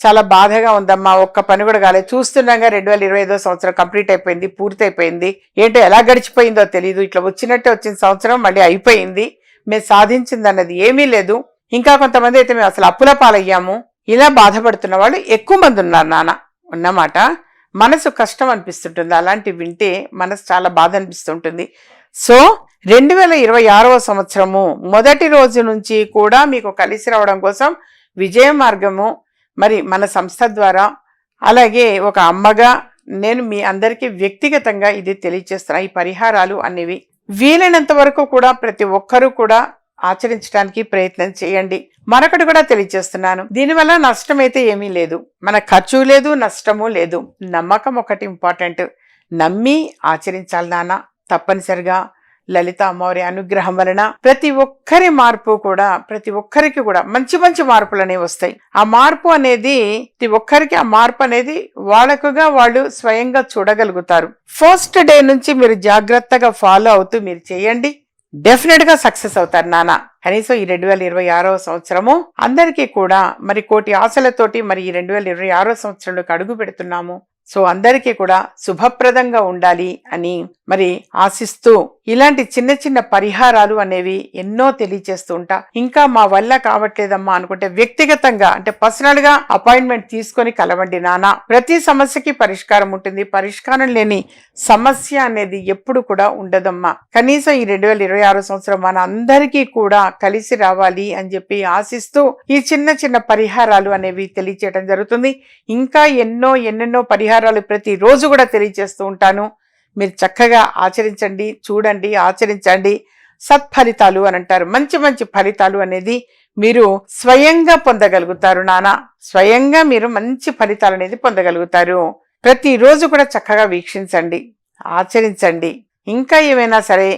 చాలా బాధగా ఉందమ్మా, ఒక్క పని కూడా కాలేదు. చూస్తున్నాగా 2025 సంవత్సరం కంప్లీట్ అయిపోయింది, పూర్తయిపోయింది. ఏంటో ఎలా గడిచిపోయిందో తెలియదు. ఇట్లా వచ్చినట్టే వచ్చిన సంవత్సరం మళ్ళీ అయిపోయింది. మేము సాధించింది అన్నది ఏమీ లేదు. ఇంకా కొంతమంది అయితే మేము అసలు అప్పుల పాలయ్యాము. ఇలా బాధపడుతున్న వాళ్ళు ఎక్కువ మంది ఉన్నారు నాన్న. ఉన్నమాట మనసు కష్టం అనిపిస్తుంటుంది. అలాంటి వింటే మనసు చాలా బాధ అనిపిస్తుంటుంది. సో 2026వ సంవత్సరము మొదటి రోజు నుంచి కూడా మీకు కలిసి రావడం కోసం విజయ మార్గము మరి మన సంస్థ ద్వారా, అలాగే ఒక అమ్మగా నేను మీ అందరికీ వ్యక్తిగతంగా ఇది తెలియజేస్తున్నా. ఈ పరిహారాలు అనేవి వీలైనంత వరకు కూడా ప్రతి ఒక్కరూ కూడా ఆచరించడానికి ప్రయత్నం చేయండి. మరొకటి కూడా తెలియజేస్తున్నాను, దీనివల్ల నష్టం అయితే ఏమీ లేదు, మన ఖర్చు లేదు, నష్టము లేదు. నమ్మకం ఒకటి ఇంపార్టెంట్. నమ్మి ఆచరించాలి నాన్న. తప్పనిసరిగా లలిత అమ్మవారి అనుగ్రహం వలన ప్రతి ఒక్కరి మార్పు కూడా, ప్రతి ఒక్కరికి కూడా మంచి మంచి మార్పులు అనేవి వస్తాయి. ఆ మార్పు అనేది ప్రతి ఒక్కరికి, ఆ మార్పు అనేది వాళ్ళకుగా వాళ్ళు స్వయంగా చూడగలుగుతారు. ఫస్ట్ డే నుంచి మీరు జాగ్రత్తగా ఫాలో అవుతూ మీరు చేయండి, డెఫినెట్ గా సక్సెస్ అవుతారు నాన్న. కనీసం ఈ 2026వ సంవత్సరము అందరికీ కూడా మరి కోటి ఆశలతోటి మరి ఈ 2026వ సంవత్సరంలోకి అడుగు పెడుతున్నాము. సో అందరికీ కూడా శుభప్రదంగా ఉండాలి అని మరి ఆశిస్తూ ఇలాంటి చిన్న చిన్న పరిహారాలు అనేవి ఎన్నో తెలియజేస్తూ ఉంటా. ఇంకా మా వల్ల కావట్లేదమ్మా అనుకుంటే వ్యక్తిగతంగా అంటే పర్సనల్ గా అపాయింట్మెంట్ తీసుకొని కలవండి నాన్న. ప్రతి సమస్యకి పరిష్కారం ఉంటుంది. పరిష్కారం లేని సమస్య అనేది ఎప్పుడు కూడా ఉండదమ్మా. కనీసం ఈ 2026 సంవత్సరం మన అందరికీ కూడా కలిసి రావాలి అని చెప్పి ఆశిస్తూ ఈ చిన్న చిన్న పరిహారాలు అనేవి తెలియచేయడం జరుగుతుంది. ఇంకా ఎన్నెన్నో పరిహారాలు ప్రతి రోజు కూడా తెలియజేస్తూ ఉంటాను. మీరు చక్కగా ఆచరించండి, చూడండి, ఆచరించండి. సత్ఫలితాలు అని అంటారు. మంచి మంచి ఫలితాలు అనేది మీరు స్వయంగా పొందగలుగుతారు నాన్న. స్వయంగా మీరు మంచి ఫలితాలు అనేది పొందగలుగుతారు. ప్రతిరోజు కూడా చక్కగా వీక్షించండి, ఆచరించండి. ఇంకా ఏమైనా సరే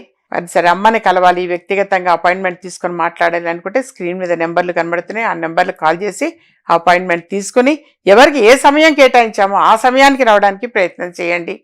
అమ్మని కలవాలి, వ్యక్తిగతంగా అపాయింట్మెంట్ తీసుకొని మాట్లాడాలి అనుకుంటే స్క్రీన్ మీద నెంబర్లు కనబడుతున్నాయి. ఆ నెంబర్లు కాల్ చేసి అపాయింట్మెంట్ తీసుకుని ఎవరికి ఏ సమయం కేటాయించామో ఆ సమయానికి రావడానికి ప్రయత్నం చేయండి.